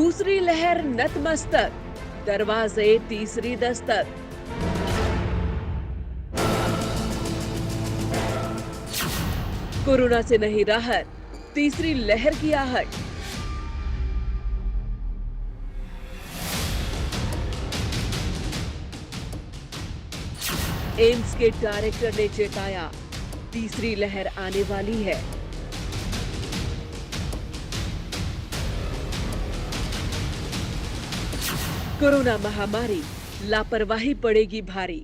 दूसरी लहर नतमस्तक, दरवाजे तीसरी दस्तक। कोरोना से नहीं राहत, तीसरी लहर की आहट। एम्स के डायरेक्टर ने चेताया, तीसरी लहर आने वाली है। कोरोना महामारी, लापरवाही पड़ेगी भारी।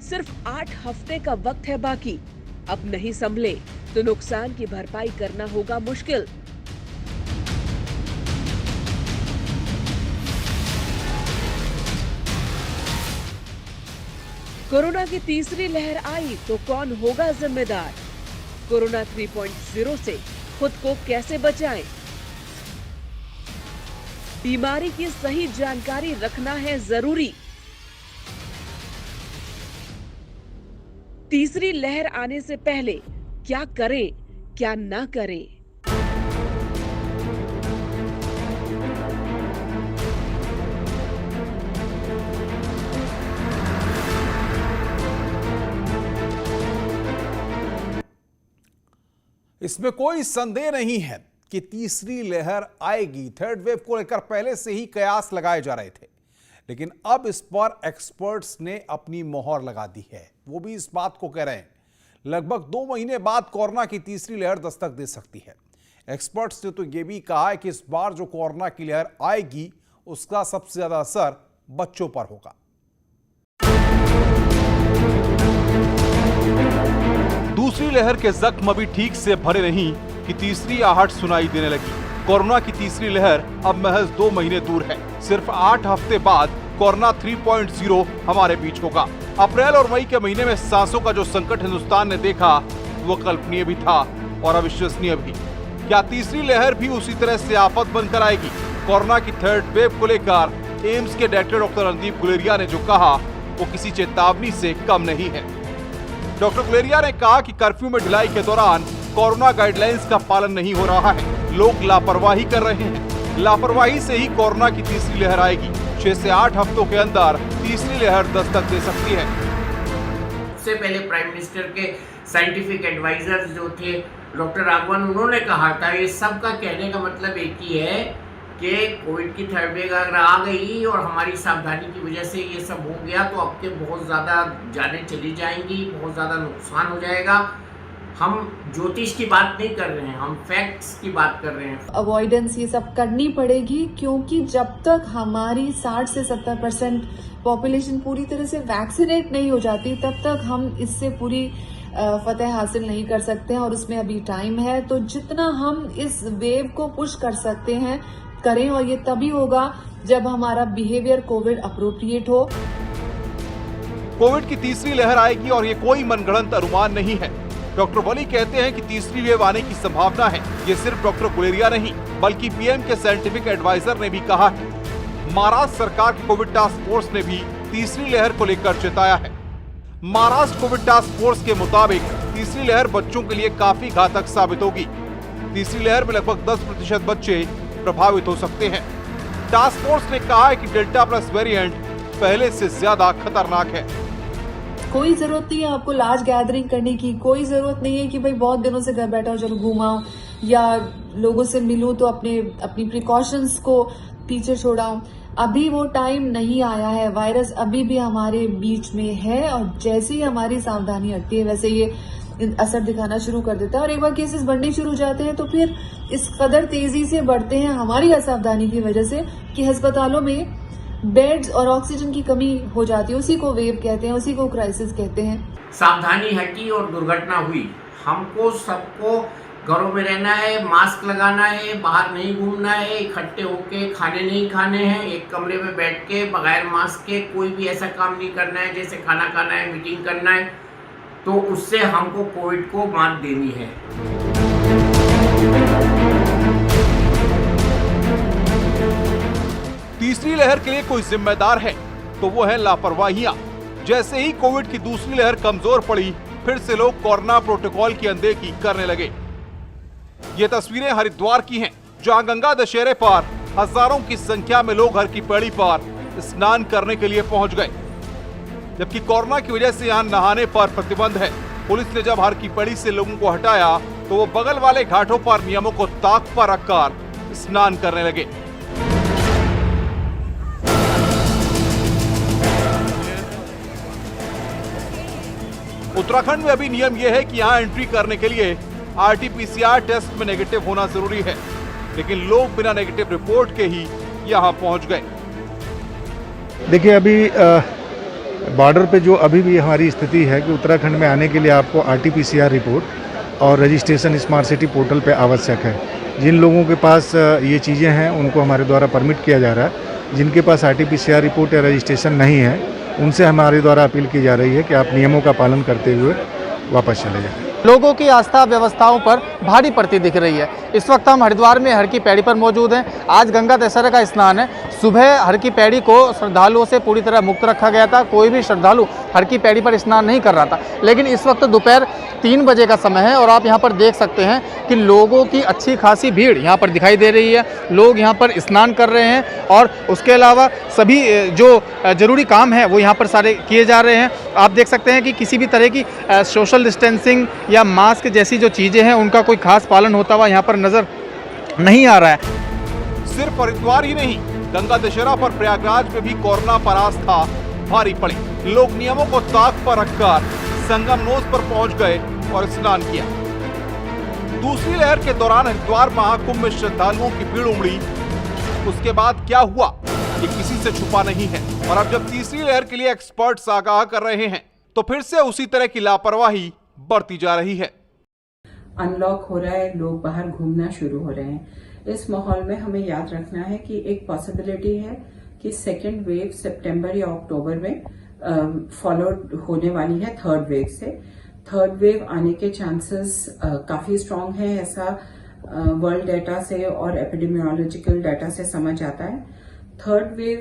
सिर्फ 8 हफ्ते का वक्त है बाकी। अब नहीं संभले तो नुकसान की भरपाई करना होगा मुश्किल। कोरोना की तीसरी लहर आई तो कौन होगा जिम्मेदार? कोरोना 3.0 से खुद को कैसे बचाएं? बीमारी की सही जानकारी रखना है जरूरी। तीसरी लहर आने से पहले क्या करें, क्या ना करें? इसमें कोई संदेह नहीं है कि तीसरी लहर आएगी। थर्ड वेव को लेकर पहले से ही कयास लगाए जा रहे थे, लेकिन अब इस पर एक्सपर्ट्स ने अपनी मोहर लगा दी है। वो भी इस बात को कह रहे हैं लगभग 2 महीने बाद कोरोना की तीसरी लहर दस्तक दे सकती है। एक्सपर्ट्स ने तो ये भी कहा है कि इस बार जो कोरोना की लहर आएगी उसका सबसे ज्यादा असर बच्चों पर होगा। दूसरी लहर के जख्म अभी ठीक से भरे नहीं कि तीसरी आहट सुनाई देने लगी। कोरोना की तीसरी लहर अब महज 2 महीने दूर है। सिर्फ 8 हफ्ते बाद कोरोना 3.0 हमारे बीच होगा। अप्रैल और मई के महीने में सांसों का जो संकट हिंदुस्तान ने देखा वो कल्पनीय भी था और अविश्वसनीय भी। क्या तीसरी लहर भी उसी तरह से आफत बनकर आएगी? कोरोना की थर्ड वेव को लेकर एम्स के डायरेक्टर डॉक्टर रणदीप गुलेरिया ने जो कहा वो किसी चेतावनी से कम नहीं है। डॉक्टर गुलेरिया ने कहा कि कर्फ्यू में ढिलाई के दौरान कोरोना गाइडलाइंस का पालन नहीं हो रहा है, लोग लापरवाही कर रहे हैं। लापरवाही से ही कोरोना की तीसरी लहर आएगी। 6 से 8 हफ्तों के अंदर तीसरी लहर दस्तक दे सकती है। सबसे पहले प्राइम मिनिस्टर के साइंटिफिक एडवाइजर जो थे डॉक्टर राघवन, उन्होंने कहा था, ये सब का कहने का मतलब एक ही है कि कोविड की थर्ड वेव अगर आ गई और हमारी सावधानी की वजह से ये सब हो गया तो अब के बहुत ज़्यादा जानें चली जाएंगी, बहुत ज़्यादा नुकसान हो जाएगा। हम ज्योतिष की बात नहीं कर रहे हैं, हम फैक्ट्स की बात कर रहे हैं। अवॉइडेंस ये सब करनी पड़ेगी, क्योंकि जब तक हमारी 60 से 70% पॉपुलेशन पूरी तरह से वैक्सीनेट नहीं हो जाती तब तक हम इससे पूरी फतेह हासिल नहीं कर सकते हैं और उसमें अभी टाइम है। तो जितना हम इस वेव को पुश कर सकते हैं करें, और ये तभी होगा जब हमारा बिहेवियर कोविड अप्रोप्रिएट हो। कोविड की तीसरी लहर आएगी और ये कोई मनगढ़ंत अनुमान नहीं है। डॉक्टर वली कहते हैं कि तीसरी वेव आने की संभावना है। ये सिर्फ डॉक्टर गुलेरिया नहीं बल्कि पीएम के साइंटिफिक एडवाइजर ने भी कहा है। महाराष्ट्र सरकार की कोविड टास्क फोर्स ने भी तीसरी लहर को लेकर चेताया है। महाराष्ट्र कोविड टास्क फोर्स के मुताबिक तीसरी लहर बच्चों के लिए काफी घातक साबित होगी। तीसरी लहर में लगभग 10% बच्चे प्रभावित हो सकते हैं। टास्क फोर्स ने कहा है कि डेल्टा प्लस वेरिएंट पहले से ज्यादा खतरनाक है। कोई जरूरत नहीं है आपको लार्ज गैदरिंग करने की, कोई जरूरत नहीं है कि भाई बहुत दिनों से घर बैठा हो चलो घूमाऊं या लोगों से मिलूं तो अपनी प्रिकॉशंस को पीछे छोड़ाऊं। अभी वो टाइम नहीं आया है। वायरस अभी भी हमारे बीच में है और जैसे ही हमारी सावधानी हटती है वैसे ये असर दिखाना शुरू कर देता है। और एक बार केसेस बढ़ने शुरू हो जाते हैं तो फिर इस कदर तेजी से बढ़ते हैं हमारी असावधानी की वजह से कि अस्पतालों में बेड्स और ऑक्सीजन की कमी हो जाती है। उसी को वेव कहते हैं, उसी को क्राइसिस कहते हैं। सावधानी हटी और दुर्घटना हुई। हमको सबको घरों में रहना है, मास्क लगाना है, बाहर नहीं घूमना है, इकट्ठे होके खाने नहीं खाने हैं, एक कमरे में बैठ के बगैर मास्क के कोई भी ऐसा काम नहीं करना है जैसे खाना खाना है, मीटिंग करना है। तो उससे हमको कोविड को मात देनी है। तीसरी लहर के लिए कोई जिम्मेदार है? तो वो है लापरवाहियां। जैसे ही कोविड की दूसरी लहर कमजोर पड़ी, फिर से लोग कोरोना प्रोटोकॉल की अनदेखी करने लगे। ये तस्वीरें हरिद्वार की हैं, जहां गंगा दशहरे पर हजारों की संख्या में लोग हर की पैड़ी पर स्नान करने के लिए पहुंच गए। जबकि कोरोना की वजह से यहां नहाने पर प्रतिबंध है। पुलिस ने जब हर की पैड़ी से लोगों को हटाया तो वो बगल वाले घाटों पर नियमों को ताक पर रखकर स्नान करने लगे। उत्तराखंड में अभी नियम यह है कि यहाँ एंट्री करने के लिए RT-PCR टेस्ट में नेगेटिव होना जरूरी है, लेकिन लोग बिना नेगेटिव रिपोर्ट के ही यहाँ पहुंच गए। देखिए, अभी बॉर्डर पे जो अभी भी हमारी स्थिति है कि उत्तराखंड में आने के लिए आपको RT-PCR रिपोर्ट और रजिस्ट्रेशन स्मार्ट सिटी पोर्टल पे आवश्यक है। जिन लोगों के पास ये चीज़ें हैं उनको हमारे द्वारा परमिट किया जा रहा है। जिनके पास RT-PCR रिपोर्ट या रजिस्ट्रेशन नहीं है उनसे हमारे द्वारा अपील की जा रही है कि आप नियमों का पालन करते हुए वापस चले जाएं। लोगों की आस्था व्यवस्थाओं पर भारी पड़ती दिख रही है। इस वक्त हम हरिद्वार में हर की पैड़ी पर मौजूद हैं। आज गंगा दशहरा का स्नान है। सुबह हर की पैड़ी को श्रद्धालुओं से पूरी तरह मुक्त रखा गया था। कोई भी श्रद्धालु हर की पैड़ी पर स्नान नहीं कर रहा था, लेकिन इस वक्त दोपहर 3 बजे का समय है और आप यहाँ पर देख सकते हैं कि लोगों की अच्छी खासी भीड़ यहाँ पर दिखाई दे रही है। लोग यहाँ पर स्नान कर रहे हैं और उसके अलावा सभी जो जरूरी काम है वो यहाँ पर सारे किए जा रहे हैं। आप देख सकते हैं कि किसी भी तरह की सोशल डिस्टेंसिंग या मास्क जैसी जो चीज़ें हैं उनका कोई खास पालन होता हुआ यहाँ पर नजर नहीं आ रहा है। सिर्फ हरिद्वार ही नहीं, गंगा दशहरा पर प्रयागराज में भी कोरोना पर आस्था भारी पड़ी। लोग नियमों को ताक पर रखकर संगम नोज पर पहुंच गए और स्नान किया। दूसरी लहर के दौरान हरिद्वार महाकुंभ में श्रद्धालुओं की भीड़ उमड़ी। उसके बाद क्या हुआ ये किसी से छुपा नहीं है, और अब जब तीसरी लहर के लिए एक्सपर्ट्स आगाह कर रहे हैं तो फिर से उसी तरह की लापरवाही बढ़ती जा रही है। अनलॉक हो रहा है, लोग बाहर घूमना शुरू हो रहे हैं। इस माहौल में हमें याद रखना है कि एक पॉसिबिलिटी है कि सेकेंड वेव सितंबर या अक्टूबर में फॉलो होने वाली है थर्ड वेव से। थर्ड वेव आने के चांसेस काफी स्ट्रांग है, ऐसा वर्ल्ड डाटा से और एपिडेमियोलॉजिकल डाटा से समझ आता है। थर्ड वेव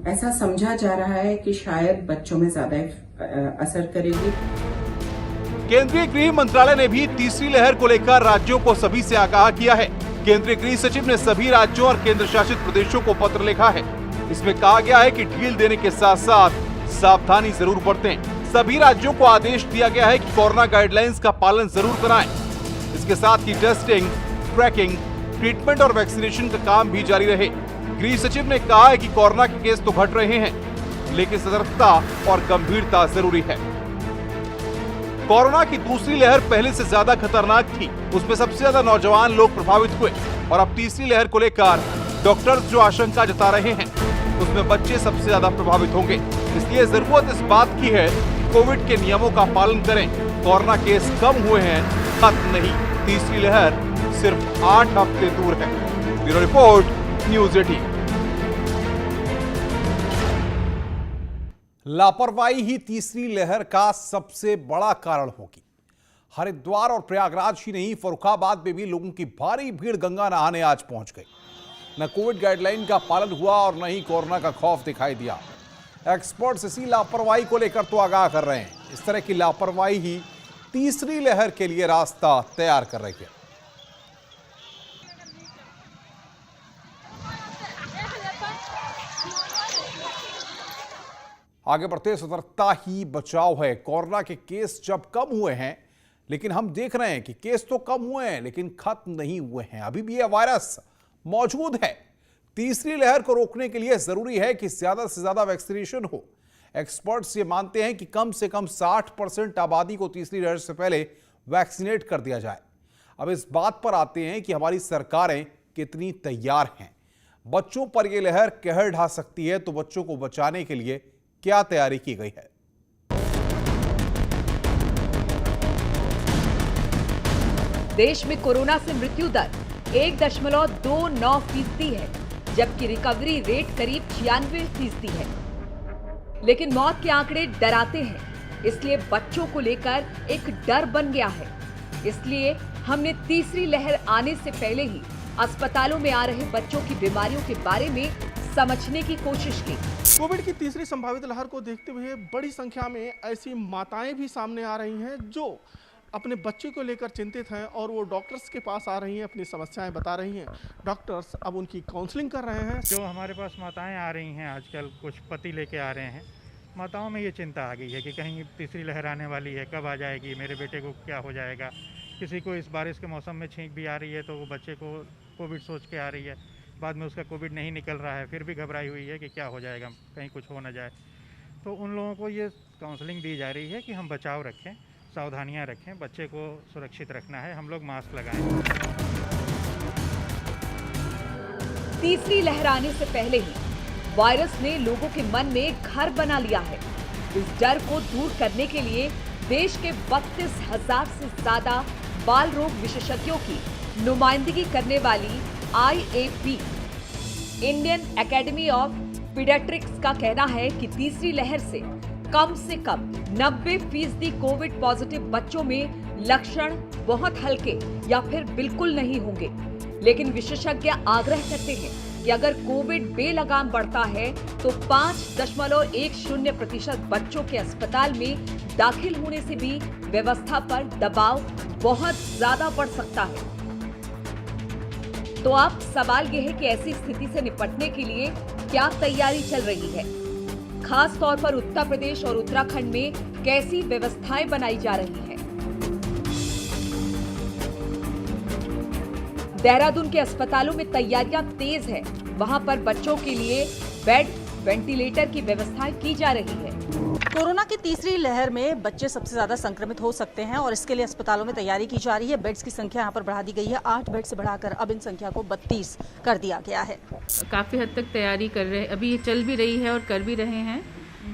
ऐसा समझा जा रहा है कि शायद बच्चों में ज्यादा असर करेगी। केंद्रीय गृह मंत्रालय ने भी तीसरी लहर को लेकर राज्यों को सभी से आगाह किया है। केंद्रीय गृह सचिव ने सभी राज्यों और केंद्र शासित प्रदेशों को पत्र लिखा है। इसमें कहा गया है कि ढील देने के साथ साथ सावधानी जरूर बरतें। सभी राज्यों को आदेश दिया गया है कि कोरोना गाइडलाइंस का पालन जरूर कराएं। इसके साथ ही टेस्टिंग, ट्रैकिंग, ट्रीटमेंट और वैक्सीनेशन का काम भी जारी रहे। गृह सचिव ने कहा है कि कोरोना के केस तो घट रहे हैं, लेकिन सतर्कता और गंभीरता जरूरी है। कोरोना की दूसरी लहर पहले से ज्यादा खतरनाक थी। उसमें सबसे ज्यादा नौजवान लोग प्रभावित हुए, और अब तीसरी लहर को लेकर डॉक्टर्स जो आशंका जता रहे हैं उसमें बच्चे सबसे ज्यादा प्रभावित होंगे। इसलिए जरूरत इस बात की है कि कोविड के नियमों का पालन करें। कोरोना केस कम हुए हैं, खत्म नहीं। तीसरी लहर सिर्फ 8 हफ्ते दूर है। Bureau report, news 18। लापरवाही ही तीसरी लहर का सबसे बड़ा कारण होगी। हरिद्वार और प्रयागराज ही नहीं, फर्रुखाबाद में भी लोगों की भारी भीड़ गंगा नहाने आज पहुंच गई। न कोविड गाइडलाइन का पालन हुआ और न ही कोरोना का खौफ दिखाई दिया। एक्सपर्ट्स इसी लापरवाही को लेकर तो आगाह कर रहे हैं। इस तरह की लापरवाही ही तीसरी लहर के लिए रास्ता तैयार कर रही है। आगे बढ़ते, सतर्कता ही बचाव है। कोरोना के केस जब कम हुए हैं, लेकिन हम देख रहे हैं कि केस तो कम हुए हैं लेकिन खत्म नहीं हुए हैं। अभी भी यह वायरस मौजूद है। तीसरी लहर को रोकने के लिए जरूरी है कि ज्यादा से ज्यादा वैक्सीनेशन हो। एक्सपर्ट्स ये मानते हैं कि कम से कम 60% आबादी को तीसरी लहर से पहले वैक्सीनेट कर दिया जाए। अब इस बात पर आते हैं कि हमारी सरकारें कितनी तैयार हैं। बच्चों पर यह लहर कहर ढा सकती है, तो बच्चों को बचाने के लिए क्या तैयारी की गई है? देश में कोरोना से मृत्यु दर 1.29% है, जबकि रिकवरी रेट करीब 96% है। लेकिन मौत के आंकड़े डराते हैं, इसलिए बच्चों को लेकर एक डर बन गया है। इसलिए हमने तीसरी लहर आने से पहले ही अस्पतालों में आ रहे बच्चों की बीमारियों के बारे में समझने की कोशिश की। कोविड की तीसरी संभावित लहर को देखते हुए बड़ी संख्या में ऐसी माताएं भी सामने आ रही हैं जो अपने बच्चे को लेकर चिंतित हैं और वो डॉक्टर्स के पास आ रही हैं, अपनी समस्याएं बता रही हैं। डॉक्टर्स अब उनकी काउंसलिंग कर रहे हैं। जो हमारे पास माताएं आ रही हैं आजकल, कुछ पति लेके आ रहे हैं, माताओं में ये चिंता आ गई है कि कहीं तीसरी लहर आने वाली है, कब आ जाएगी, मेरे बेटे को क्या हो जाएगा। किसी को इस बारिश के मौसम में छींक भी आ रही है तो वो बच्चे को कोविड सोच के आ रही है, बाद में उसका कोविड नहीं निकल रहा है, फिर भी घबराई हुई है कि क्या हो जाएगा, कहीं कुछ हो ना जाए। तो उन लोगों को ये काउंसलिंग दी जा रही है कि हम बचाव रखें, सावधानियां रखें, बच्चे को सुरक्षित रखना है, हम लोग मास्क लगाएं। तीसरी लहर आने से पहले ही वायरस ने लोगों के मन में घर बना लिया है। इस डर को दूर करने के लिए देश के 32,000 से ज्यादा बाल रोग विशेषज्ञों की नुमाइंदगी करने वाली IAP Indian academy of paediatrics का कहना है कि तीसरी लहर से कम 90% कोविड पॉजिटिव बच्चों में लक्षण बहुत हल्के या फिर बिल्कुल नहीं होंगे। लेकिन विशेषज्ञ आग्रह करते हैं कि अगर कोविड बेलगाम बढ़ता है तो 5.10% बच्चों के अस्पताल में दाखिल होने से भी व्यवस्था पर दबाव बहुत ज्यादा बढ़ सकता है। तो अब सवाल यह है कि ऐसी स्थिति से निपटने के लिए क्या तैयारी चल रही है। खास तौर पर उत्तर प्रदेश और उत्तराखंड में कैसी व्यवस्थाएं बनाई जा रही हैं। देहरादून के अस्पतालों में तैयारियां तेज है। वहां पर बच्चों के लिए बेड, वेंटिलेटर की व्यवस्थाएं की जा रही है। कोरोना की तीसरी लहर में बच्चे सबसे ज्यादा संक्रमित हो सकते हैं और इसके लिए अस्पतालों में तैयारी की जा रही है। बेड्स की संख्या यहाँ पर बढ़ा दी गई है। 8 बेड से बढ़ाकर अब इन संख्या को 32 कर दिया गया है। काफी हद तक तैयारी कर रहे हैं, अभी ये चल भी रही है और कर भी रहे हैं।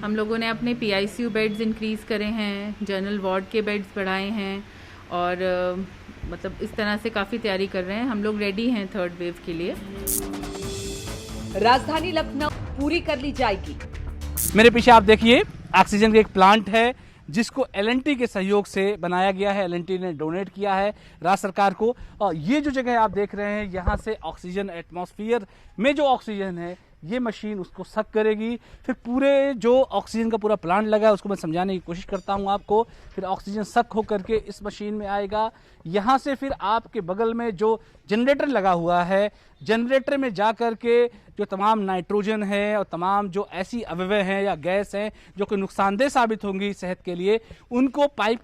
हम लोगों ने अपने PICU बेड्स इंक्रीज करे हैं, जनरल वार्ड के बेड्स बढ़ाए हैं और मतलब इस तरह से काफी तैयारी कर रहे हैं। हम लोग रेडी हैं थर्ड वेव के लिए। राजधानी लखनऊ पूरी कर ली जाएगी। मेरे पीछे आप देखिए ऑक्सीजन का एक प्लांट है जिसको L&T के सहयोग से बनाया गया है। L&T ने डोनेट किया है राज्य सरकार को। और ये जो जगह आप देख रहे हैं, यहाँ से ऑक्सीजन एटमॉस्फेयर में जो ऑक्सीजन है ये मशीन उसको सक करेगी। फिर पूरे जो ऑक्सीजन का पूरा प्लांट लगा है उसको मैं समझाने की कोशिश करता हूँ आपको। फिर ऑक्सीजन सक हो करके इस मशीन में आएगा। यहाँ से फिर आपके बगल में जो जनरेटर लगा हुआ है, जनरेटर में जा कर के जो तमाम नाइट्रोजन है और तमाम जो ऐसी अवयव हैं या गैस हैं जो कि नुकसानदेह साबित होंगी सेहत के लिए, उनको पाइप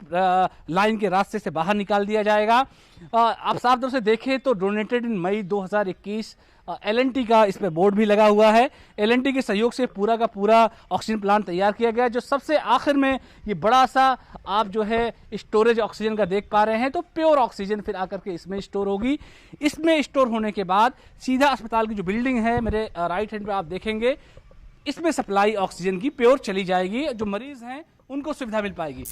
लाइन के रास्ते से बाहर निकाल दिया जाएगा। आप साफ तौर से देखें तो डोनेटेड इन मई 2021 L&T का इस पे बोर्ड भी लगा हुआ है। L&T के सहयोग से पूरा का पूरा ऑक्सीजन प्लांट तैयार किया गया। जो सबसे आखिर में ये बड़ा सा आप जो है स्टोरेज ऑक्सीजन का देख पा रहे हैं, तो प्योर ऑक्सीजन फिर आकर के इसमें स्टोर होगी। इसमें स्टोर होने के बाद सीधा अस्पताल की जो बिल्डिंग है मेरे राइट हैंड पे आप देखेंगे, इसमें सप्लाई ऑक्सीजन की प्योर चली जाएगी। जो मरीज हैं उनको सुविधा मिल पाएगी।